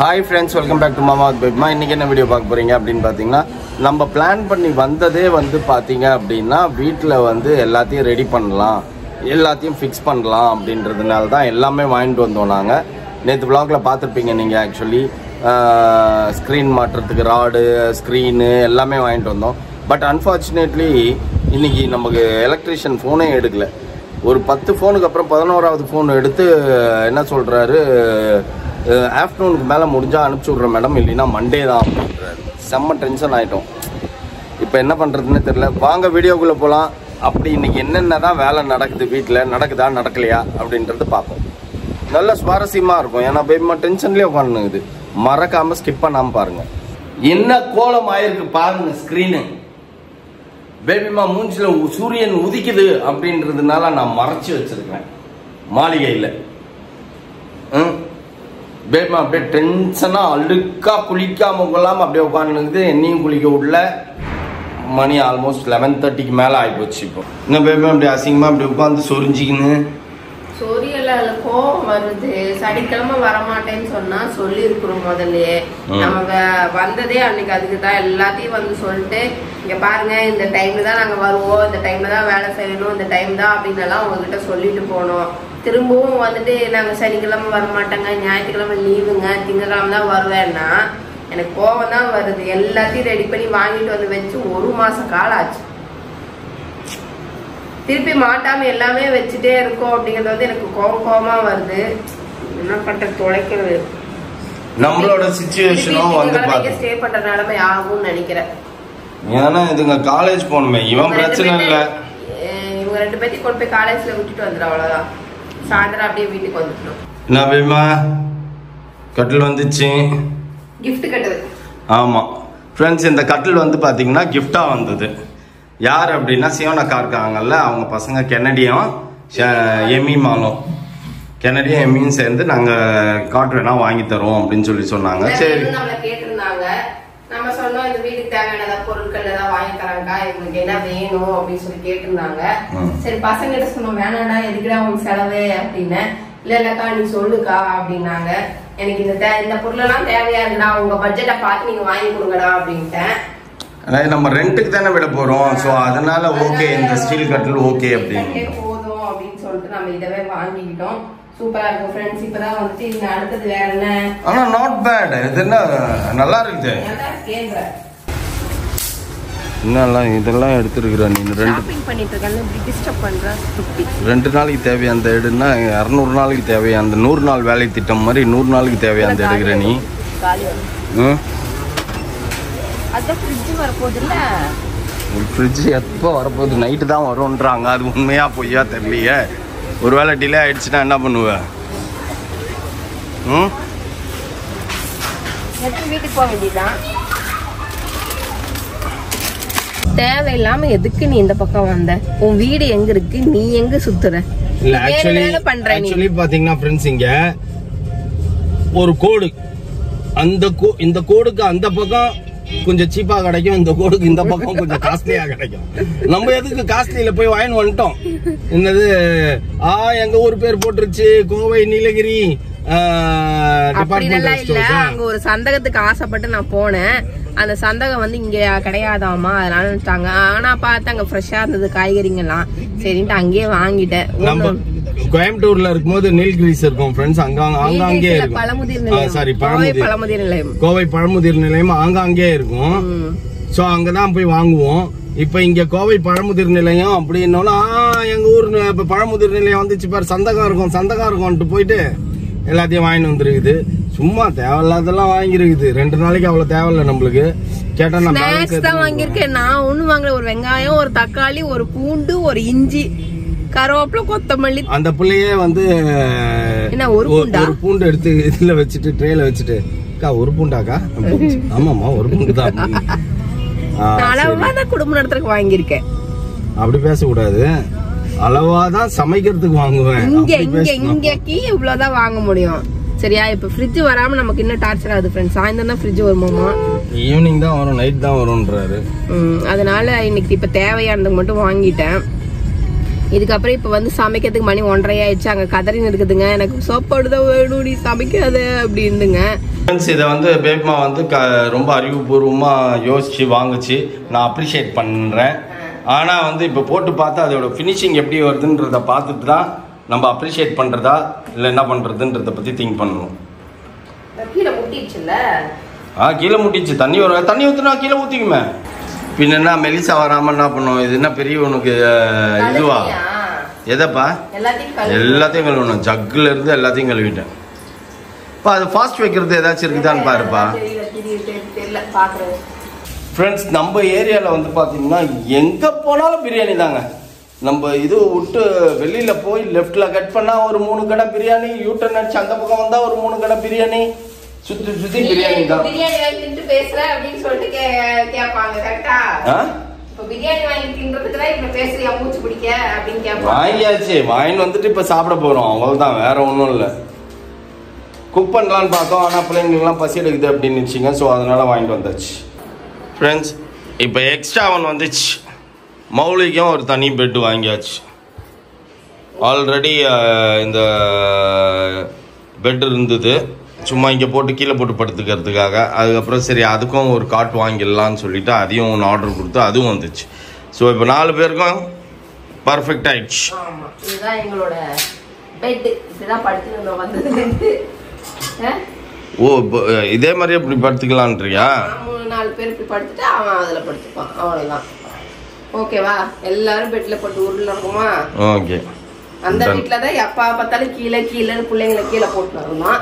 Hi friends, welcome back to Mama with Babyma. இன்றைக்கி என்ன video பார்க்க போகிறீங்க அப்படின்னு பார்த்தீங்கன்னா, நம்ம பிளான் பண்ணி வந்ததே வந்து பார்த்தீங்க அப்படின்னா வீட்டில் வந்து எல்லாத்தையும் ரெடி பண்ணலாம், எல்லாத்தையும் ஃபிக்ஸ் பண்ணலாம் அப்படின்றதுனால தான் எல்லாமே வாங்கிட்டு வந்தோம். நாங்கள் நேற்று வ்ளாகில் பார்த்துருப்பீங்க நீங்கள். ஆக்சுவலி ஸ்க்ரீன் மாட்டுறதுக்கு ராடு, ஸ்க்ரீனு எல்லாமே வாங்கிட்டு வந்தோம். பட் அன்ஃபார்ச்சுனேட்லி இன்றைக்கி நமக்கு எலக்ட்ரிஷியன் ஃபோனே எடுக்கலை. ஒரு 10 ஃபோனுக்கு அப்புறம் 11வது ஃபோன் எடுத்து என்ன சொல்கிறாரு, ஆஃப்டர்நூனுக்கு மேலே முடிஞ்சால் அனுப்பிச்சி விட்றேன் மேடம், இல்லைன்னா மண்டே தான் அப்படின்றாரு. செம்ம டென்ஷன் ஆகிட்டோம். இப்போ என்ன பண்ணுறதுன்னு தெரில. வாங்க வீடியோக்குள்ளே போகலாம். அப்படி இன்றைக்கி என்னென்ன தான் வேலை நடக்குது, வீட்டில் நடக்குதா நடக்கலையா அப்படின்றது பார்ப்போம். நல்ல சுவாரஸ்யமாக இருக்கும். ஏன்னா பேபிமா டென்ஷன்லேயே உட்காந்துக்குது. மறக்காமல் ஸ்கிப் பண்ணாமல் பாருங்கள். என்ன கோலம் ஆயிருக்கு பாருங்க ஸ்க்ரீனு. பேபிமா மூஞ்சில் சூரியன் உதிக்குது அப்படின்றதுனால நான் மறைச்சி வச்சிருக்கேன் மாளிகையில். பேபிமா அப்படியே டென்ஷனாக அழுக்கா குளிக்காம கொள்ளாமல் அப்படியே உட்காந்துக்குது. என்னையும் குளிக்க விடல. மணி ஆல்மோஸ்ட் 11:30க்கு மேலே ஆகிப்போச்சு. இப்போ என்ன பேபிமா அப்படி அசிங்கமாக அப்படி உட்காந்து சொரிஞ்சிக்கின்னு சொரியல கோவம் வருது. சனிக்கிழமை வரமாட்டேன்னு சொன்னா சொல்லி இருக்கிறோம் முதல்ல. நம்ம வந்ததே அன்னைக்கு அதுக்கு தான். எல்லாத்தையும் வந்து சொல்லிட்டு இங்க பாருங்க, இந்த டைம்ல தான் நாங்க வருவோம், இந்த டைம்ல தான் வேலை செய்யணும், இந்த டைம் தான் அப்படின்னு எல்லாம் உங்ககிட்ட சொல்லிட்டு போனோம். திரும்பவும் வந்துட்டு நாங்க சனிக்கிழமை வரமாட்டேங்க, ஞாயிற்றுக்கிழமை லீவுங்க, திங்கக்கிழமை தான் வருவேன்னா எனக்கு கோவம் தான் வருது. எல்லாத்தையும் ரெடி பண்ணி வாங்கிட்டு வந்து வச்சு 1 மாசம் காலம் ஆச்சு. திருப்பி மாட்டாம எல்லாமே வச்சுட்டே இருக்கோம் அப்படிங்கிறது வந்து எனக்கு கோவமா வருது. என்ன பண்றது, தொலைக்கிறது. நம்மளோட சிச்சுவேஷனும் வந்து பாத்து ஸ்டே பண்ற நிலைமை ஆகும்னு நினைக்கிறேன். ஏன்னா இதுங்க காலேஜ் போகணுமே. இவன் பிரச்சனை இல்லை, இவங்க 2 பேர்த்தையும் கொண்டு போய் காலேஜ்ல விட்டுட்டு வந்துடும். அவ்வளவுதான். சாயந்தரம் அப்படியே வீட்டுக்கு வந்துட்டோம். என்ன பேபிமா கட்டில் வந்துச்சு, கிஃப்ட் கட்டுது. ஆமா ஃப்ரெண்ட்ஸ், இந்த கட்டில் வந்து பாத்தீங்கன்னா கிஃப்டா வந்தது. யார் அப்படின்னா சிவனக்கா இருக்காங்கல்ல, அவங்க பசங்க கென்னடியும் எம்மிமாலும், கென்னடியும் எம்மியும் சேர்ந்து நாங்கள் காட்டு வேணா வாங்கி தரோம் அப்படின்னு சொல்லி சொன்னாங்க. சரி நம்மள கேட்டிருந்தாங்க. நம்ம சொன்னோம் இந்த வீட்டுக்கு தேவையான பொருட்கள் ஏதாவது வாங்கி தராங்கக்கா, எங்களுக்கு என்ன வேணும் அப்படின்னு சொல்லி கேட்டிருந்தாங்க. சரி பசங்க கிட்ட சொன்னோம், வேணாடா எதுக்குடா உங்களுக்கு செலவு அப்படின்னு. இல்லக்கா நீ சொல்லுக்கா அப்படின்னாங்க. எனக்கு இந்த பொருளெல்லாம் தேவையா இருக்குடா, உங்க பட்ஜெட்டை பார்த்து நீங்க வாங்கி கொடுங்கடா அப்படின்ட்டேன். அதாவது நம்ம ரெண்ட்டுக்கு தானே விட போறோம். ஸோ அதனால ஓகே, இந்த ஸ்டீல் கட்டில் ஓகே அப்படின்னு போதும் அப்படின்னு சொல்லிட்டு நம்ம இதவே வாங்கிக்கிட்டோம். சூப்பரா இருக்கும் ஃப்ரெண்ட்ஸ். இப்பதான் வந்துட்டு இந்த அடுத்தது வேற என்ன, ஆனா நாட் பேட். இது என்ன நல்லா இருக்குது. என்னெல்லாம் இதெல்லாம் எடுத்துருக்குற நீ. 2 நாளைக்கு தேவையான எடுன்னா 200 நாளைக்கு தேவையான அந்த 100 நாள் வேலை திட்டம் மாதிரி 100 நாளைக்கு தேவையான எடுக்கிற நீ. ஃப்ரிட்ஜ் எப்போ வரப்போகுது? நைட்டு தான் வரும்ன்றாங்க. அது உண்மையா பொய்யா தெரியலையே. ஒருவேளை டிலே ஆயிடுச்சுன்னா என்ன பண்ணுவ? வீட்டுக்கு போக வேண்டியதான். தேவையில்லாம எதுக்கு நீ இந்த பக்கம் வந்த? உன் வீடு எங்க இருக்கு, நீ எங்க சுத்துற? இல்ல ஆக்சுவலி பாத்தீங்கன்னா ஃப்ரெண்ட்ஸ், இங்க ஒரு கோடு, இந்த கோடுக்கு அந்த பக்கம் கொஞ்சம் சீப்பா கிடைக்கும், இந்த கோடுக்கு இந்த பக்கம் கொஞ்சம் காஸ்ட்லியா கிடைக்கும். நம்ம எதுக்கு காஸ்ட்லியில போய் வாங்கி வந்துட்டோம். என்னது எங்க ஊர் பேர் போட்டுருச்சு, கோவை நீலகிரி அங்க ஒரு சந்தகத்துக்கு ஆசைப்பட்டு நான் போனேன். அந்த சந்தகம் வந்து இங்க கிடையாதாமா, அதனால ஆனா பார்த்தா அங்க ஃப்ரெஷ்ஷா இருந்தது காய்கறிங்கெல்லாம். சரின்ட்டு அங்கேயே வாங்கிட்டேன். கோயம்புத்தூர்ல இருக்கும்போது நீலகிரிஸ் இருக்கும் ஃப்ரெண்ட்ஸ், அங்கங்கே கோவை பழமுதிர் நிலையம் ஆங்காங்கே இருக்கும். சோ அங்கதான் போய் வாங்குவோம். இப்ப இங்க கோவை பழமுதிர் நிலையம் அப்படின்னா எங்க ஊர் இப்ப பழமுதிர் நிலையம் வந்துச்சு பாரு, சந்தகம் இருக்கும்ட்டு போயிட்டு எல்லாத்தையும் வாங்கிட்டு வந்துருக்குது. சும்மா தேவையில்லாதெல்லாம் வாங்கிருக்குது. 2 நாளைக்கு அவ்வளவு தேவையில்ல நம்மளுக்கு. கேட்டா நான் வாங்கிருக்கேன். நான் ஒண்ணு வாங்கல. ஒரு வெங்காயம், ஒரு தக்காளி, ஒரு பூண்டு, ஒரு இஞ்சி, கருவேப்பிலை, கொத்தமல்லி. அந்த பிள்ளையே வந்து ஒரு பூண்டு எடுத்து இதுல வச்சுட்டு ட்ரேல வச்சுட்டு, அக்கா ஒரு பூண்டாக்கா? ஆமாமா ஒரு பூண்டு தான். அளவாதான் குடும்ப நடத்துறதுக்கு வாங்கியிருக்கேன். அப்படி பேசக்கூடாது. அளவாதான் சமைக்கிறதுக்கு வாங்குவேன். இங்கக்கு இவ்வளவுதான் வாங்க முடியும். சரியா? இப்ப ஃப்ரிட்ஜ் வராம நமக்கு இன்னும் டார்ச்சர் ஆகுது ஃப்ரெண்ட்ஸ். சாயந்தரம் தான் ஃப்ரிட்ஜ் வருமாமா. ஈவினிங் தான் வரும், நைட் தான் வரும்ன்றாரு. அதனால இன்னைக்கு இப்ப தேவையானது மட்டும் வாங்கிட்டேன். இதுக்கப்புறம் இப்ப வந்து சமைக்கிறதுக்கு மணி 1:30 ஆயிடுச்சு. அங்க கதறின்னு இருக்குதுங்க, எனக்கு சாப்பாடு தான் வேணும், நீ சமைக்காத அப்படின்னுங்க. ஃப்ரெண்ட்ஸ், இதை வந்து பேபிமா வந்து ரொம்ப அறிவுபூர்வமாக யோசித்து வாங்குச்சு. நான் அப்ரிஷியேட் பண்ணுறேன். ஆனால் வந்து இப்போ போட்டு பார்த்தா அதோட ஃபினிஷிங் எப்படி வருதுன்றதை பார்த்துட்டு தான் நம்ம அப்ரிஷியேட் பண்ணுறதா இல்லை என்ன பண்ணுறதுன்றதை பற்றி திங்க் பண்ணணும். கீழே முட்டிடுச்சுல்ல? கீழே முட்டிச்சு. தண்ணி ஊற்றினா கீழே ஊற்றிக்குமே. பின்ன என்ன மெலிசா வராமல் என்ன பண்ணுவோம்? இது என்ன பெரிய உனக்கு இதுவா? எதப்பா? எல்லாத்தையும் கழுவணும். ஜக்கில் இருந்து எல்லாத்தையும் கழுவிட்டேன். இப்போ அது ஃபாஸ்ட் வைக்கிறது ஏதாச்சும் இருக்குதான்னு பாருப்பா. ஃப்ரெண்ட்ஸ், நம்ம ஏரியாவில் வந்து பார்த்தீங்கன்னா எங்கே போனாலும் பிரியாணி தாங்க. நம்ம இது விட்டு வெளியில் போய் லெஃப்டில் கட் பண்ணால் ஒரு 3 கடை பிரியாணி, யூட்டர்ன் அடிச்சு அந்த பக்கம் வந்தால் ஒரு 3 கடை பிரியாணி, சுற்றி சுற்றி பிரியாணி தான். பிரியாணி வாங்கிட்டு பேசுற அப்படின்னு சொல்லிட்டு கேட்பாங்க. கரெக்டா? பிரியாணி வாங்கி தின்றதுக்கு தான் இப்ப பேசுறியா மூச்சு பிடிக்க அப்படின்னு கேட்பாங்க. வாங்கியாச்சு, வாங்கிட்டு வந்துட்டு இப்போ சாப்பிட போகிறோம், அவ்வளோதான், வேற ஒன்றும் இல்லை. குக் பண்ணலான்னு பார்த்தோம், ஆனால் பிள்ளைங்களுக்குலாம் பசி எடுக்குது அப்படின்னு வச்சுங்க. ஸோ அதனால் வாங்கிட்டு வந்தாச்சு. ஃப்ரெண்ட்ஸ், இப்போ எக்ஸ்ட்ரா ஒன்று வந்துச்சு. மௌலிக்கும் ஒரு தனி பெட்டு வாங்கியாச்சு. ஆல்ரெடி இந்த பெட் இருந்தது, சும்மா இங்கே போட்டு கீழே போட்டு படுத்துக்கிறதுக்காக. அதுக்கப்புறம் சரி அதுக்கும் ஒரு காட் வாங்கிடலான்னு சொல்லிட்டு அதையும் ஒன்று ஆர்டர் கொடுத்து அதுவும் வந்துச்சு. ஸோ இப்போ 4 பேருக்கும் பர்ஃபெக்ட் ஆயிடுச்சு. இதுதான் எங்களோட பெட். இதுதான் படுத்து வந்தது. ஓ, இதே மாதிரி இப்படி படுத்துக்கலான்றியா? 3-4 பேர் இப்படி படுத்துட்டு அவன் அதில் படுத்துப்பான், அவ்வளோதான். ஓகேவா? எல்லாரும் பெட்ல போட்டு உருள இருக்குமா? ஓகே. அந்த வீட்டுல தான் எப்பா பார்த்தாலும் கீழே பிள்ளைங்களை கீழே போட்டு வரணும்,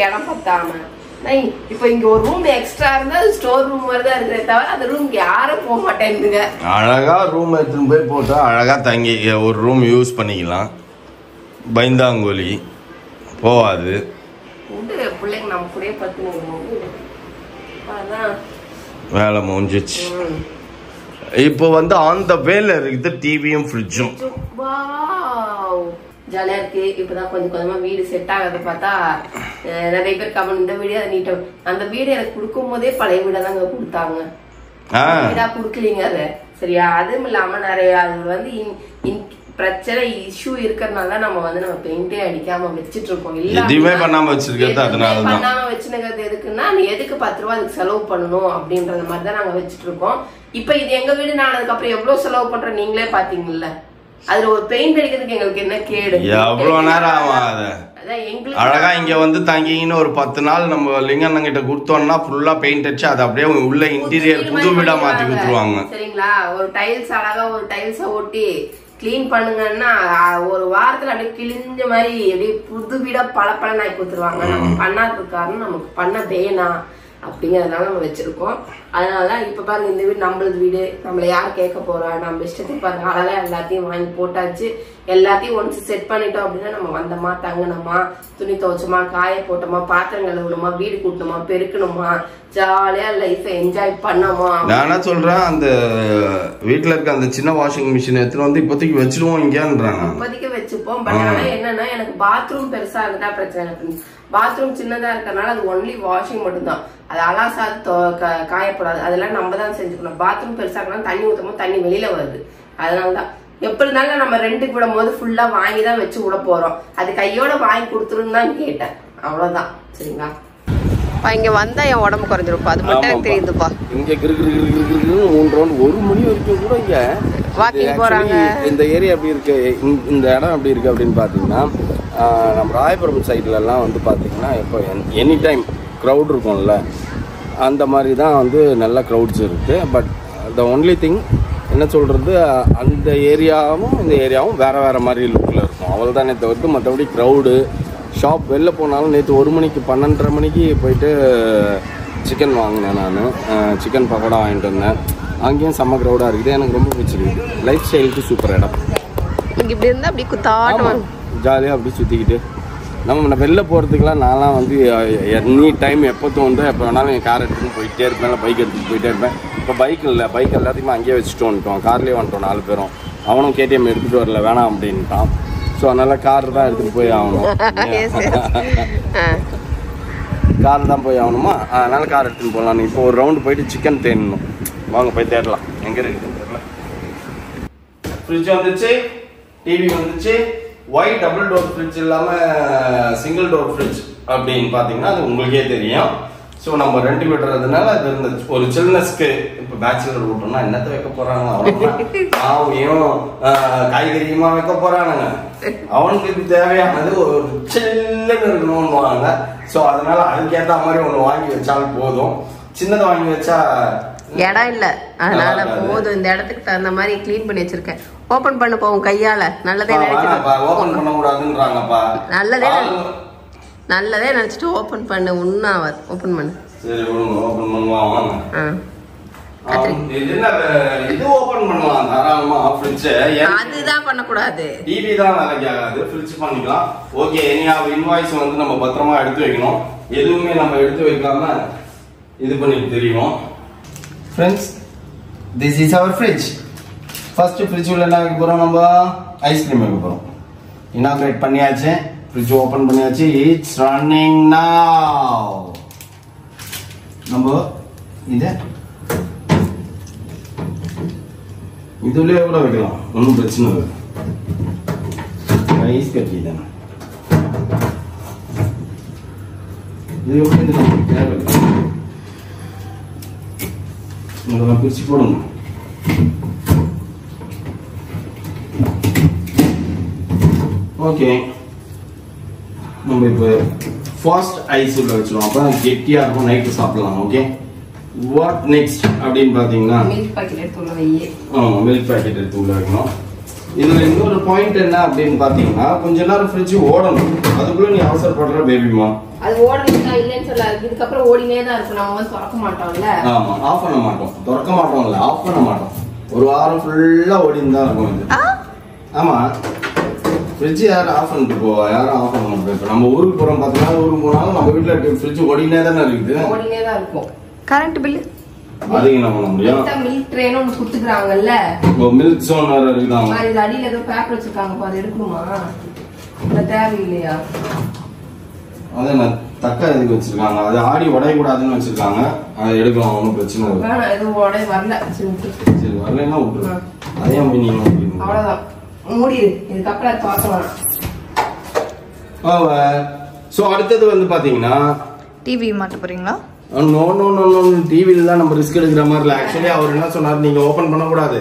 இடம் பத்தாம. இப்போ இங்க ஒரு ரூம் எக்ஸ்ட்ரா இருந்தா ஸ்டோர் ரூம் மாதிரி தான் இருக்கிறத தவிர அந்த ரூம்க்கு யாரும் போக மாட்டேங்குதுங்க. அழகா ரூம் எடுத்துன்னு போய் போட்டா அழகா தங்கி ஒரு ரூம் யூஸ் பண்ணிக்கலாம். பைந்தாங்கோலி போவாது. பிள்ளைங்க நம்ம கூட பத்து வேலை முடிஞ்சிச்சு. இப்போ வந்து ஆன் த வேல இருக்குது டிவியும் ஃப்ரிட்ஜும். ஜாலியா இருக்கு. இப்பதான் கொஞ்சம் கொஞ்சமா வீடு செட் ஆகாத பார்த்தா நிறைய பேர் கமெண்ட், இந்த வீடு அதை நீட்டம். அந்த வீடு எனக்கு கொடுக்கும் போதே பழைய வீடா தாங்க கொடுத்தாங்க, வீடா குடுக்கலீங்க அது. சரியா? அதுவும் இல்லாம நிறைய அது வந்து பிரச்சனை இஷ்யூ இருக்கிறதுனால நம்ம வந்து நம்ம பெயிண்டே அடிக்காம வச்சிட்டு இருக்கோம். எதுவுமே பண்ணாம வச்சிருக்கிறது. அதனால தான் பண்ணாம வச்சுக்கிறது எதுக்குன்னா, நீ எதுக்கு 10 ரூபா அதுக்கு செலவு பண்ணணும் அப்படின்றத மாதிரி தான் நாங்க வச்சிட்டு இருக்கோம். இப்ப இது எங்க வீடு. நான் அதுக்கப்புறம் எவ்வளவு செலவு பண்றேன் நீங்களே பாத்தீங்கல்ல. அதுல ஒரு பெயிண்ட் அடிக்கிறதுக்கு எங்களுக்கு என்ன கேடு? எவ்வளவு நேரம் ஆகும்? அழகா இங்க வந்து தங்கின்னு ஒரு 10 நாள் நம்ம லிங்கண்ணன் கிட்ட கொடுத்தோம்னா ஃபுல்லா பெயிண்ட் அடிச்சு அதை அப்படியே உள்ள இன்டீரியர் புது வீடா மாத்தி கொடுத்துருவாங்க. சரிங்களா? ஒரு டைல்ஸ் அழகா ஒரு டைல்ஸ ஒட்டி கிளீன் பண்ணுங்கன்னா ஒரு வாரத்துல அப்படியே கிழிஞ்ச மாதிரி அப்படியே புது வீடா பல நாய் கொடுத்துருவாங்க. நம்ம பண்ணாததுக்கு காரணம் நமக்கு பண்ண வேணாம் அப்படிங்கறதுனால நம்ம வச்சிருக்கோம். அதனாலதான் இப்ப பாருங்க, இந்த வீடு நம்மளது வீடு, நம்மள யார் கேட்க போறா? நம்ம இஷ்டத்துக்கு பாருங்க அழகா எல்லாத்தையும் வாங்கி போட்டாச்சு. எல்லாத்தையும் ஒன்ஸ் செட் பண்ணிட்டோம் அப்படின்னா நம்ம வந்தோமா, தங்கணுமா, துணி துவைச்சோமா, காய போட்டோமா, பாத்திரம் கழுவணுமா, வீடு கூட்டணுமா, பெருக்கணுமா, ஜாலியா லைஃப் என்ஜாய் பண்ணோமா. நானா சொல்றேன், அந்த வீட்டுல இருக்க அந்த சின்ன வாஷிங் மிஷின் எடுத்துட்டு வந்து இப்போதைக்கு வச்சிருவோம் இங்கன்றாங்க. இப்போதைக்கு வச்சுப்போம். பட் ஆனா என்னன்னா, எனக்கு பாத்ரூம் பெருசா இருந்தா பிரச்சனை. பாத்ரூம் சின்னதா இருக்கறனால அது ஒன்லி வாஷிங் மட்டும் தான். அது அலாசா காயப்படாது. அதெல்லாம் நம்ம தான் செஞ்சுக்கணும். பாத்ரூம் பெருசா இருக்கணும், தண்ணி ஊத்தும் போது தண்ணி வெளியில வருது. அதனாலதான் எப்படி இருந்தாலும் நம்ம ரெண்டுக்கு விடும் போது ஃபுல்லா வாங்கி தான் வச்சு விட போறோம். அது கையோட வாங்கி கொடுத்துருன்னு தான் கேட்டேன். அவ்வளவுதான். சரிங்களா? இங்க வந்தா என் உடம்பு குறைஞ்சிருப்பா, அது மட்டும் எனக்கு தெரியுதுப்பா. இங்க 3 ரவுண்ட் 1 மணி வரைக்கும் கூட இங்க வாக்கிங் போறாங்க. இந்த ஏரியா எப்படி இருக்கு, இந்த இடம் எப்படி இருக்கு அப்படின்னு பாத்தீங்கன்னா, நம்ம ராயபுரம் சைட்ல எல்லாம் வந்து பாத்தீங்கன்னா இப்போ எனி டைம் க்ரௌட் இருக்கும்ல, அந்த மாதிரி தான் வந்து நல்ல க்ரௌட்ஸ் இருக்கு. பட் த ஒன்லி திங் என்ன சொல்றது, அந்த ஏரியாவும் இந்த ஏரியாவும் வேற மாதிரி லுக்கில் இருக்கும். அவ்வளோதானே தவிர்த்து மற்றபடி க்ரௌடு. ஷாப் வெளில போனாலும் நேற்று 1 மணிக்கு 12:30 மணிக்கு போயிட்டு சிக்கன் வாங்கினேன். நான் சிக்கன் பக்கோடா வாங்கிட்டு வந்தேன். அங்கேயும் செம்ம க்ரௌடாக இருக்குது. எனக்கு ரொம்ப பிடிச்சிருக்கு. லைஃப் ஸ்டைலுக்கு சூப்பர் இடம். இப்படி இருந்தால் அப்படி குத்தாட்டம் ஜாலியாக அப்படி சுற்றிக்கிட்டு நம்ம வெளில போகிறதுக்கெலாம் நான்லாம் வந்து எனி டைம் எப்போ தோணுதோ எப்போ வேணாலும் என் கார் எடுத்துகிட்டு போயிட்டே இருப்பேன், இல்லை பைக் எடுத்துகிட்டு போயிட்டே இருப்பேன். இப்போ பைக் இல்லை, பைக் எல்லாத்தையுமே அங்கேயே வச்சுட்டு வந்துட்டோம். கார்லேயே வந்துட்டோம் 4 பேரும். அவனும் கேடிஎம் எடுத்துகிட்டு வரல, வேணாம் அப்படின்ட்டான். ஸோ அதனால் கார் தான் எடுத்துகிட்டு போய் ஆகணும். கார் தான் போய் ஆகணுமா, அதனால் கார் எடுத்துகிட்டு போகலாம். இப்போ ஒரு ரவுண்டு போயிட்டு சிக்கன் தேடணும். வாங்க போய் தேடலாம், எங்கே இருக்குதுன்னு தெரியல. ஃப்ரிட்ஜ் வந்துச்சு, டிவி வந்துச்சு. ஒயிட் டபுள் டோர் ஃப்ரிட்ஜ் இல்லாமல் சிங்கிள் டோர் ஃப்ரிட்ஜ் அப்படின்னு பார்த்தீங்கன்னா அது உங்களுக்கே தெரியும். ஸோ நம்ம ரெண்ட் விடுறதுனால அது இந்த ஒரு சில்னஸ்க்கு இப்போ பேச்சுலர் விட்டோம்னா என்னத்தை வைக்க போறாங்க, அவனையும் காய்கறியுமா வைக்க போறானுங்க. அவனுக்கு தேவையானது ஒரு சில்லுன்னு இருக்கணும்னுவாங்க. ஸோ அதனால அதுக்கேற்ற மாதிரி ஒன்று வாங்கி வச்சாலும் போதும். சின்னதை வாங்கி வச்சா இடம் இல்ல, அதனால போதும். இந்த இடத்துக்கு தகுந்த மாதிரி கிளீன் பண்ணி வச்சிருக்கேன். ஓபன் பண்ண போவோம் கையால. நல்லதே ஓபன் பண்ண கூடாதுன்றாங்கப்பா. நல்லதே நினைச்சிட்டு ஓபன் பண்ணு. உண்ணாவது ஓபன் பண்ணு. சரி ஓபன் பண்ணுவாங்க. இது ஓபன் பண்ணலாம் தாராளமா. ஃப்ரிட்ஜ் அதுதான் பண்ண கூடாது. டிவி தான் வேலைக்கு ஆகாது. ஃப்ரிட்ஜ் பண்ணிக்கலாம். ஓகே, இன்வாய்ஸ் வந்து நம்ம பத்திரமா எடுத்து வைக்கணும். எதுவுமே நம்ம எடுத்து வைக்காம இது பண்ணிட்டு தெரியும். Friends, this is our fridge. First fridge உள்ள என்ன வைக்க போறோம்? நம்ம ஐஸ்கிரீம் வைக்க போறோம். இனாகிரேட் பண்ணியாச்சு. ஃப்ரிட்ஜ் ஓபன் பண்ணியாச்சு. இட்ஸ் ரன்னிங் நவ. நம்ம இதுலயே கூட வைக்கலாம், ஒன்றும் பிரச்சனை இல்லை. ஐஸ் கட்டி தானே இது. எப்படி நமக்கு தேவையில்லை, இதெல்லாம் பிரிச்சு போடணும். ஓகே, நம்ம இப்போ ஃபாஸ்ட் ஐஸ் உள்ள வச்சிருவோம். அப்போ கெட்டியா இருக்கும், நைட்டு சாப்பிடலாம். ஓகே, வாட் நெக்ஸ்ட் அப்படின்னு பாத்தீங்கன்னா மில்க் பாக்கெட் எடுத்து உள்ள வை. மில்க் பாக்கெட் எடுத்து உள்ள வைக்கணும். இதுல இன்னொரு பாயிண்ட் என்ன அப்படின்னு பாத்தீங்கன்னா, கொஞ்ச நேரம் ஃப்ரிட்ஜ் ஓடணும். அதுக்குள்ள நீ அவசரப்படுற பேபிமா. அது ஓடணும்னா இல்லன்னு சொல்லாது. இதுக்கு அப்புறம் ஓடினே தான் இருக்கும். நம்ம வந்து திறக்க மாட்டோம்ல. ஆமா, ஆஃப் பண்ண மாட்டோம். திறக்க மாட்டோம்ல, ஆஃப் பண்ண மாட்டோம். ஒரு வாரம் ஃபுல்லா ஓடின்னு தான் இருக்கும் இது. ஆமா, ஃப்ரிட்ஜ் யாரும் ஆஃப் பண்ணிட்டு போவா? யாரும் ஆஃப் பண்ண மாட்டோம். இப்போ நம்ம ஊருக்கு போறோம், 10 நாள் ஊருக்கு போனாலும் நம்ம வீட்டுல ஃப்ரிட்ஜ் ஓடினே தானே இருக்குது. ஓடினே தான் இருக்கும். கரண்ட் பில் அதுக்கு என்ன பண்ண முடியும்? மில்க் ட்ரேன்னு ஒன்று கொடுத்துக்கிறாங்கல்ல. மில்க் ஜோன் வேற இருக்குதாங்க. இது அடியில் ஏதோ பேப்பர் வச்சிருக்காங்க, அது எடுக்கணுமா? தேவையில்லையா? அதை நான் தக்க இதுக்கு வச்சிருக்காங்க. அது ஆடி உடையக்கூடாதுன்னு வச்சிருக்காங்க. அதை எடுக்கலாம், ஒன்றும் பிரச்சனை இல்லை. எதுவும் உடைய வரல. சரி, வரலன்னா விட்டுரு. அதே மீனிங் அவ்வளவுதான். மூடிடு. இதுக்கப்புறம் பார்க்கலாம். ஸோ அடுத்தது வந்து பாத்தீங்கன்னா டிவி மாட்ட போறீங்களா? நோ நோ நோ நோ, டிவில தான் நம்ம ரிஸ்க் எடுக்கிற மாதிரி இல்லை. ஆக்சுவலி அவர் என்ன சொன்னார், நீங்க ஓபன் பண்ணக்கூடாது,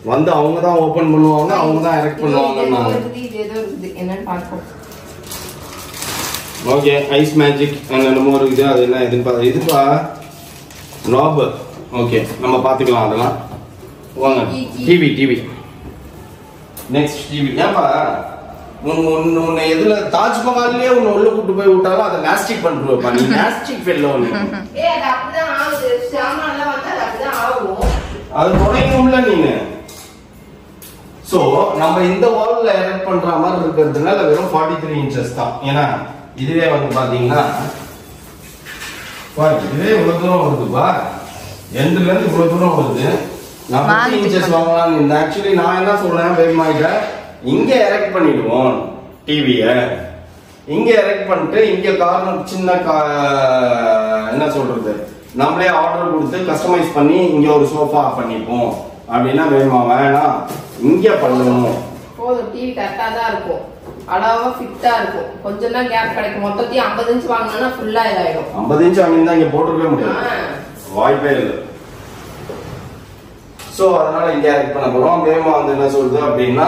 வந்து அவங்க தான் ஓபன் பண்ணுவாங்க, அவங்க தான் எரெக்ட் பண்ணுவாங்க. என்னன்னு பார்ப்போம். ஓகே, ஐஸ் மேஜிக் என்னமோ இருக்குது. அது என்ன இதுன்னு இதுப்பா நாப். ஓகே, நம்ம பாத்துக்கலாம் அதெல்லாம். வாங்க, டிவி டிவி நெக்ஸ்ட் டிவி. ஏன்பா உன்னை எதுல தாஜ்மஹால்லயே உன்னை உள்ள கூட்டு போய் விட்டாலும் அதை நாஸ்டிக் பண்ணிடுவா. நீ நாஸ்டிக் ஃபெல்லோ. அது தொடங்கணும்ல நீங்க. சோ நம்ம இந்த வால்ல எரெக்ட் பண்ற மாதிரி இருக்கிறதுனால வெறும் 43 இன்ச்சஸ் தான். ஏன்னா இதுவே வந்து பாத்தீங்கன்னா இதுவே இவ்வளவு தூரம் வருதுப்பா. எண்ட்ல இருந்து இவ்வளவு தூரம் வருது. நான் 50 இன்ச்சஸ் வாங்கலாம். இந்த ஆக்சுவலி நான் என்ன சொல்றேன், பேபிமாயிட்ட இங்க எரெக்ட் பண்ணிடுவோம் டிவியை. இங்க எரெக்ட் பண்ணிட்டு இங்க கார்னர் சின்ன என்ன சொல்றது, நம்மளே ஆர்டர் கொடுத்து கஸ்டமைஸ் பண்ணி இங்க ஒரு சோஃபா பண்ணிப்போம் அப்படின்னா வேணுமா? வேணாம், இங்க பண்ணணும். போதும், டிவி கரெக்டா தான் இருக்கும். அளவா ஃபிட்டா இருக்கும். கொஞ்சம் தான் கேப் கிடைக்கும். மொத்தத்தையும் 50 இன்ச் வாங்கினா ஃபுல்லா இதாயிடும். 50 இன்ச் வாங்கினா இங்க போட்டுக்கவே முடியாது, வாய்ப்பே இல்லை. சோ அதனால இங்க எரெக்ட் பண்ண போறோம். வேமா வந்து என்ன சொல்றது அப்படின்னா,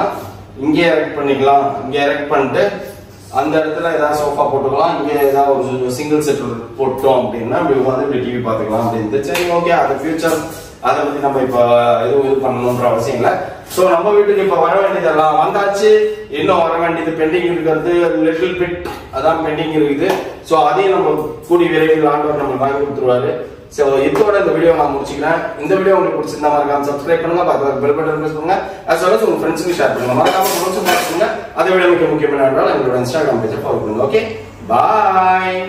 இங்கே எரெக்ட் பண்ணிக்கலாம். இங்க எரெக்ட் பண்ணிட்டு அந்த இடத்துல ஏதாவது சோஃபா போட்டுக்கலாம். இங்க ஏதாவது ஒரு சிங்கிள் செட் போட்டோம் அப்படின்னா இப்படி வந்து இப்படி டிவி பாத்துக்கலாம் அப்படின்னு. சரி, ஓகே, அது ஃபியூச்சர். அதை பத்தி நம்ம இப்ப எதுவும் இது பண்ணணும்ன்ற அவசியம் இல்லை. சோ நம்ம வீட்டுக்கு இப்ப வர வேண்டியதெல்லாம் வந்தாச்சு. இன்னும் வர வேண்டியது பெண்டிங் இருக்கிறது லிட்டில் பிட், அதான் பெண்டிங் இருக்குது. சோ அதையும் நம்ம கூடி விரைவில் ஆண்டவர் நம்ம வாங்கி கொடுத்துருவாரு. சோ இதோட இந்த வீடியோ நான் முடிச்சுக்கிறேன். இந்த வீடியோ உங்களுக்கு பிடிச்சிருந்தா மறக்காம சப்ஸ்கிரைப் பண்ணுங்க, பக்கத்துல பெல் பட்டன் பிரஸ் பண்ணுங்க, as well as உங்க ஃப்ரெண்ட்ஸ்க்கு ஷேர் பண்ணுங்க. மறக்காம கமெண்ட்ஸ் பண்ணுங்க. அதை விட முக்கியமான எங்களோட இன்ஸ்டாகிராம் பேஜை ஃபாலோ பண்ணுங்க. ஓகே, பாய்.